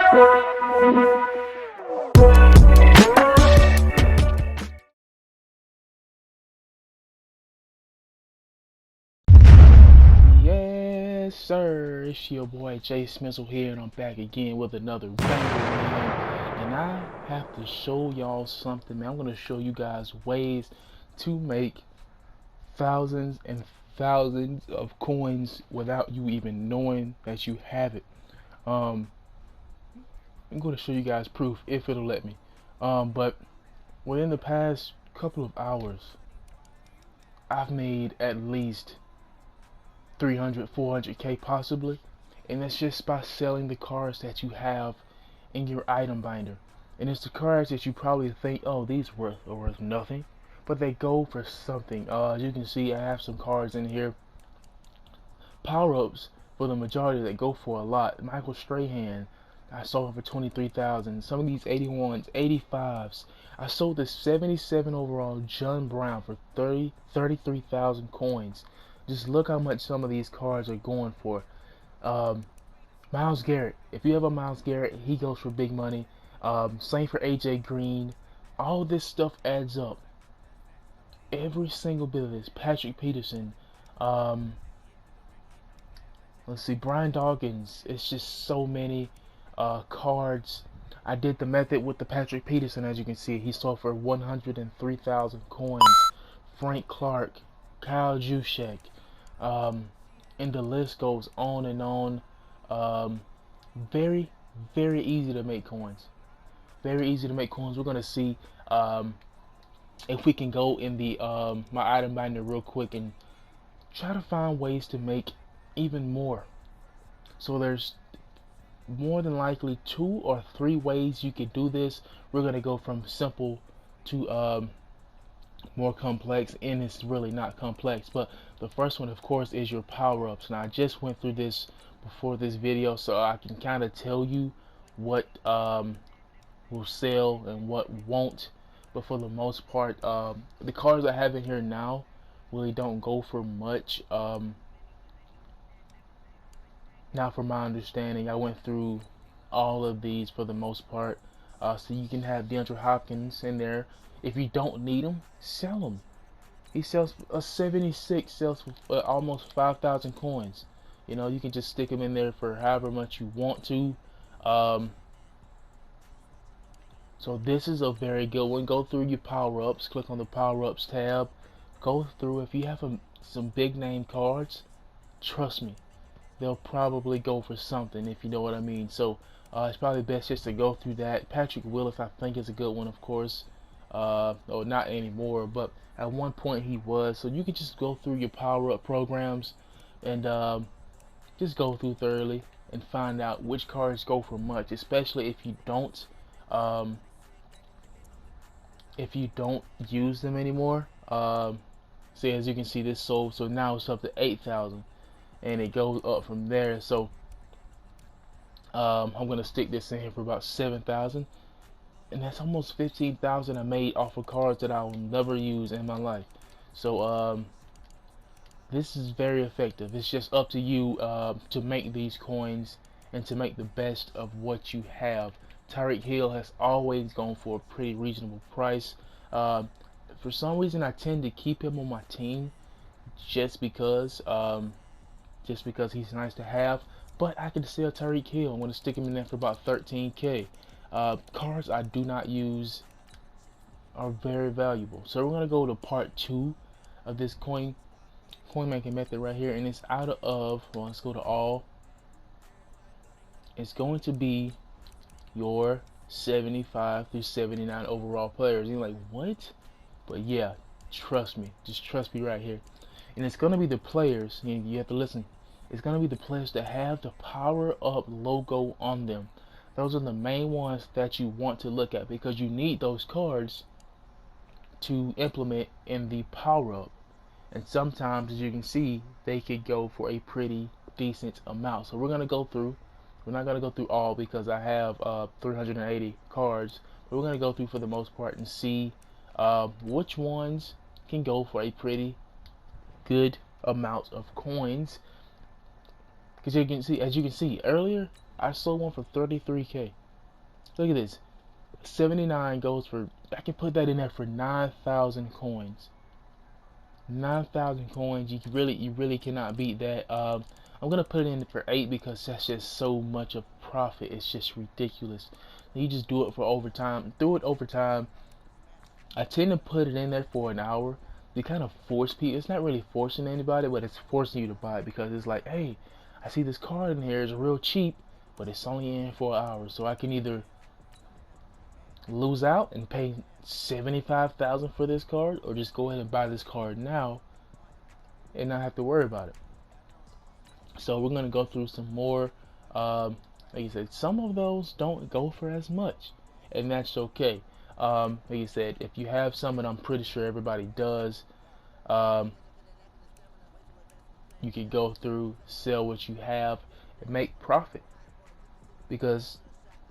Yes, sir. It's your boy JayySmizzle here, and I'm back again with another banger, man. And I have to show y'all something, man. I'm gonna show you guys ways to make thousands and thousands of coins without you even knowing that you have it. I'm gonna show you guys proof if it'll let me. But within the past couple of hours, I've made at least 300, 400k possibly, and that's just by selling the cards that you have in your item binder. And it's the cards that you probably think, oh, these are worth nothing, but they go for something. As you can see, I have some cards in here, power-ups for the majority that go for a lot. Michael Strahan, I sold for 23,000. Some of these 81s, 85s. I sold this 77 overall John Brown for 33,000 coins. Just look how much some of these cards are going for. Myles Garrett. If you have a Myles Garrett, he goes for big money. Same for AJ Green. All this stuff adds up. Every single bit of this. Patrick Peterson. Let's see. Brian Dawkins. It's just so many cards. I did the method with the Patrick Peterson. As you can see, he sold for 103,000 coins. Frank Clark. Kyle Juszczyk. And the list goes on and on. Very, very easy to make coins. Very easy to make coins. We're gonna see if we can go in the my item binder real quick and try to find ways to make even more. So there's more than likely 2 or 3 ways you could do this. We're gonna go from simple to more complex, and it's really not complex. But the first one, of course, is your power-ups. Now I just went through this before this video, so I can kind of tell you what will sell and what won't. But for the most part, the cards I have in here now really don't go for much. Now, from my understanding, I went through all of these for the most part. So you can have DeAndre Hopkins in there. If you don't need him, sell him. He sells a 76, sells for almost 5,000 coins. You know, you can just stick him in there for however much you want to. So this is a very good one. Go through your power-ups. Click on the power-ups tab. Go through. If you have some big name cards, trust me, they'll probably go for something, if you know what I mean. So it's probably best just to go through that. Patrick Willis, I think, is a good one, of course. Or not anymore, but at one point he was. So you can just go through your power-up programs and just go through thoroughly and find out which cards go for much, especially if you don't use them anymore. See, as you can see, this sold, so now it's up to 8,000, and it goes up from there. So I'm gonna stick this in here for about 7,000, and that's almost 15,000 I made off of cards that I will never use in my life. So this is very effective. It's just up to you to make these coins and to make the best of what you have. Tyreek Hill has always gone for a pretty reasonable price. For some reason, I tend to keep him on my team just because he's nice to have. But I can sell Tyreek Hill. I'm going to stick him in there for about 13k. Cards I do not use are very valuable. So we're going to go to part 2 of this coin making method right here, and it's out of, well, let's go to all. It's going to be your 75 through 79 overall players. You're like, what? But yeah, trust me, just trust me right here. And it's going to be the players, you have to listen, it's going to be the players that have the power up logo on them. Those are the main ones that you want to look at, because you need those cards to implement in the power up. And sometimes, as you can see, they could go for a pretty decent amount. So we're going to go through. We're not going to go through all because I have 380 cards. But we're going to go through for the most part and see which ones can go for a pretty good amount of coins. Because as you can see earlier, I sold one for 33K. Look at this. 79 goes for, I can put that in there for 9,000 coins. 9,000 coins. You really cannot beat that. I'm gonna put it in for 8 because that's just so much of profit. It's just ridiculous. You just do it for overtime. Do it overtime. I tend to put it in there for an hour. You kind of force people. It's not really forcing anybody, but it's forcing you to buy it because it's like, hey, I see this card in here. It's real cheap, but it's only in for an hour. So I can either lose out and pay 75,000 for this card, or just go ahead and buy this card now and not have to worry about it. So we're gonna go through some more. Like I said, some of those don't go for as much, and that's okay. Like I said, if you have some, and I'm pretty sure everybody does, you can go through, sell what you have, and make profit. Because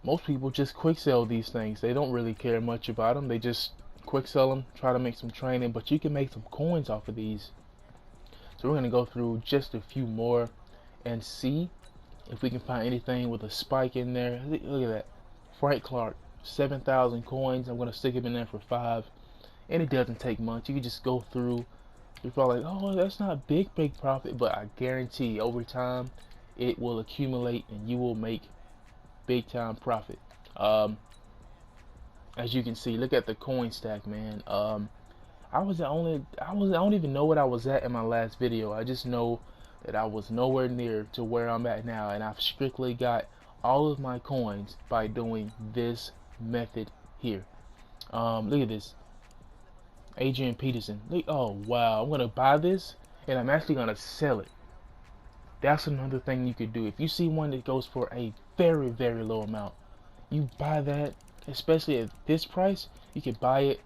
most people just quick sell these things. They don't really care much about them. They just quick sell them, try to make some training, but you can make some coins off of these. So we're going to go through just a few more and see if we can find anything with a spike in there. Look at that. Frank Clark, 7,000 coins. I'm going to stick him in there for 5. And it doesn't take much. You can just go through. You're probably like, oh, that's not big profit. But I guarantee over time, it will accumulate and you will make big time profit. As you can see, look at the coin stack, man. I don't even know what I was at in my last video. I just know that I was nowhere near to where I'm at now, and I've strictly got all of my coins by doing this method here. Look at this, Adrian Peterson. Look, oh wow, I'm gonna buy this and I'm actually gonna sell it. That's another thing you could do. If you see one that goes for a very low amount, you buy that, especially at this price. You can buy it,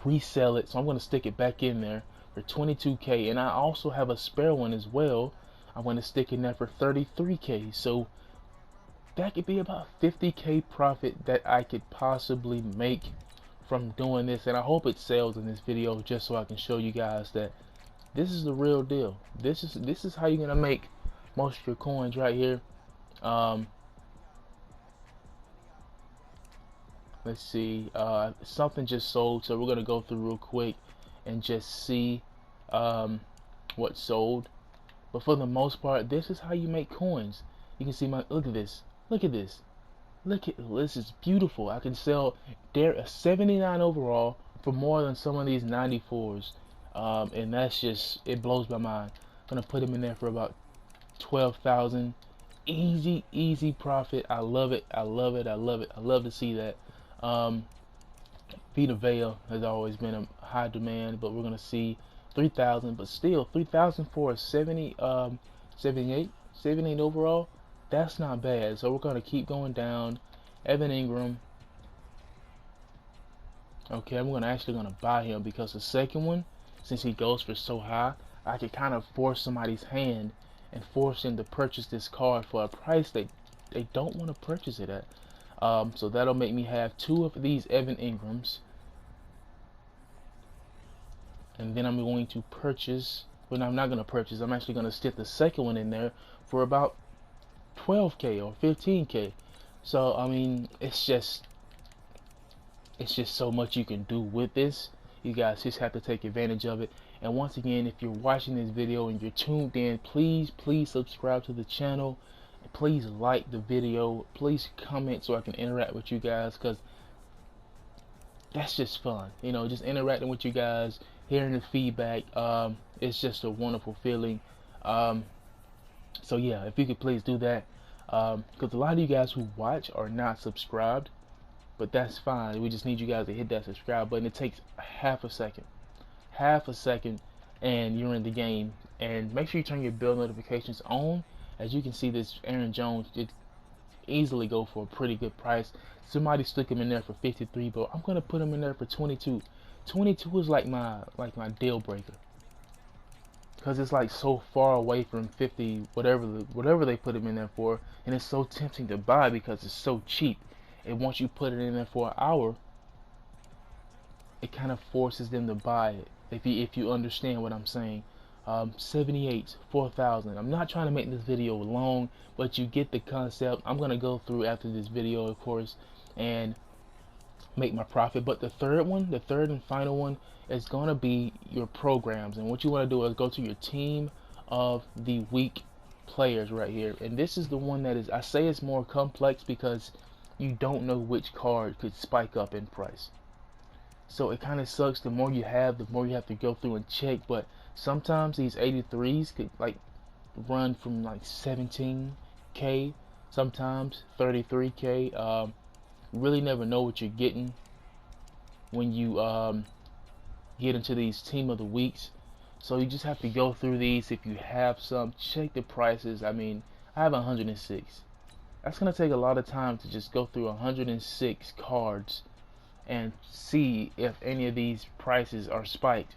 resell it. So I'm going to stick it back in there for 22K, and I also have a spare one as well. I'm going to stick in there for 33K. So that could be about 50K profit that I could possibly make from doing this, and I hope it sells in this video just so I can show you guys that this is the real deal. This is how you're gonna make most of your coins right here. Let's see, something just sold, so we're gonna go through real quick and just see what sold. But for the most part, this is how you make coins. You can see my, look at this, look at this, this is beautiful. I can sell there a 79 overall for more than some of these 94s. And that's just, it blows my mind. I'm gonna put him in there for about 12,000. Easy profit. I love it. I love to see that. Vita Veil has always been a high demand, but we're gonna see 3,000, but still 3,000 for a 78 overall. That's not bad. So we're gonna keep going down. Evan Ingram. Okay, I'm actually gonna buy him because the second one, since he goes for so high, I could kind of force somebody's hand and force them to purchase this card for a price they don't want to purchase it at. So that'll make me have 2 of these Evan Ingrams, and then I'm going to purchase. Well, no, I'm not going to purchase. I'm actually going to stick the second one in there for about 12K or 15K. So I mean, it's just so much you can do with this. You guys just have to take advantage of it. And once again, if you're watching this video and you're tuned in, please subscribe to the channel. Please like the video. Please comment so I can interact with you guys, because that's just fun. You know, just interacting with you guys, hearing the feedback. It's just a wonderful feeling. So yeah, if you could please do that, because a lot of you guys who watch are not subscribed. But that's fine. We just need you guys to hit that subscribe button. It takes half a second, and you're in the game. And make sure you turn your bell notifications on. As you can see, this Aaron Jones did easily go for a pretty good price. Somebody stuck him in there for 53, but I'm gonna put him in there for 22. 22 is like my deal breaker, because it's like so far away from 50, whatever they put him in there for, and it's so tempting to buy because it's so cheap. And once you put it in there for an hour, it kind of forces them to buy it, if you understand what I'm saying. 78, 4,000. I'm not trying to make this video long, but you get the concept. I'm gonna go through after this video, of course, and make my profit. But the third one, the third and final one, is gonna be your programs. And what you want to do is go to your team of the week players right here. And this is the one that is, I say it's more complex because you don't know which card could spike up in price. So it kind of sucks. The more you have, the more you have to go through and check. But sometimes these 83s could like run from like 17k, sometimes 33k. Really never know what you're getting when you get into these team of the weeks. So you just have to go through these. If you have some, check the prices. I mean, I have 106. That's gonna take a lot of time to just go through 106 cards and see if any of these prices are spiked.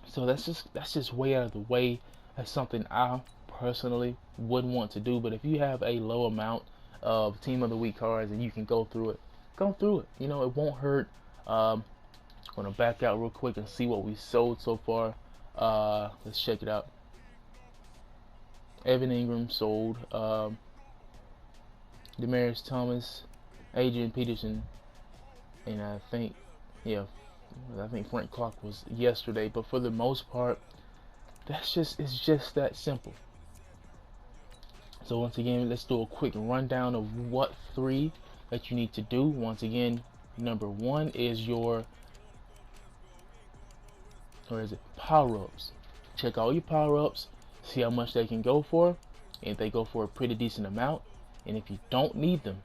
So that's just way out of the way. That's something I personally wouldn't want to do. But if you have a low amount of team of the week cards and you can go through it, go through it. You know, it won't hurt. I'm gonna back out real quick and see what we sold so far. Let's check it out. Evan Ingram sold. Demaryius Thomas, Adrian Peterson, and I think Frank Clark was yesterday. But for the most part, it's just that simple. So once again, let's do a quick rundown of what 3 that you need to do. Once again, number 1 is your, or is it, power-ups. Check all your power-ups, see how much they can go for. If they go for a pretty decent amount, and if you don't need them,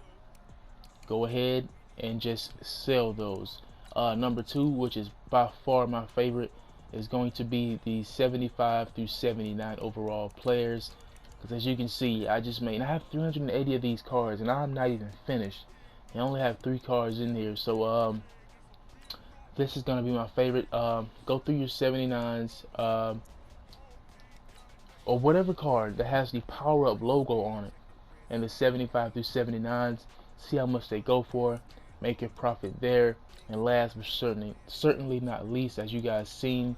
go ahead and just sell those. Number 2, which is by far my favorite, is going to be the 75 through 79 overall players. Because as you can see, I have 380 of these cards, and I'm not even finished. I only have 3 cards in here, so this is gonna be my favorite. Go through your 79s, or whatever card that has the power up logo on it, and the 75 through 79s. See how much they go for, make your profit there. And last but certainly not least, as you guys seen,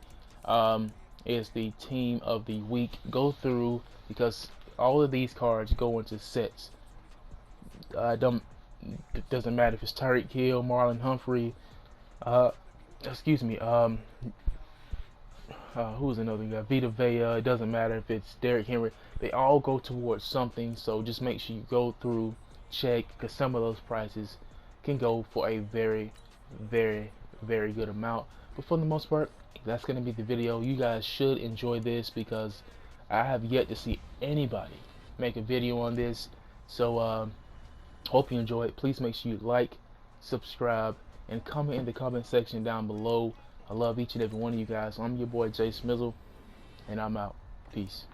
is the team of the week. Go through, because all of these cards go into sets. It doesn't matter if it's Tyreek Hill, Marlon Humphrey, excuse me, who's another guy? Vita Vea. It doesn't matter if it's Derrick Henry. They all go towards something. So just make sure you go through, check, because some of those prices can go for a very, very, very good amount. But for the most part, that's going to be the video. You guys should enjoy this, because I have yet to see anybody make a video on this. So hope you enjoy it. Please make sure you like, subscribe, and comment in the comment section down below. I love each and every one of you guys. I'm your boy JayySmizzle, and I'm out. Peace.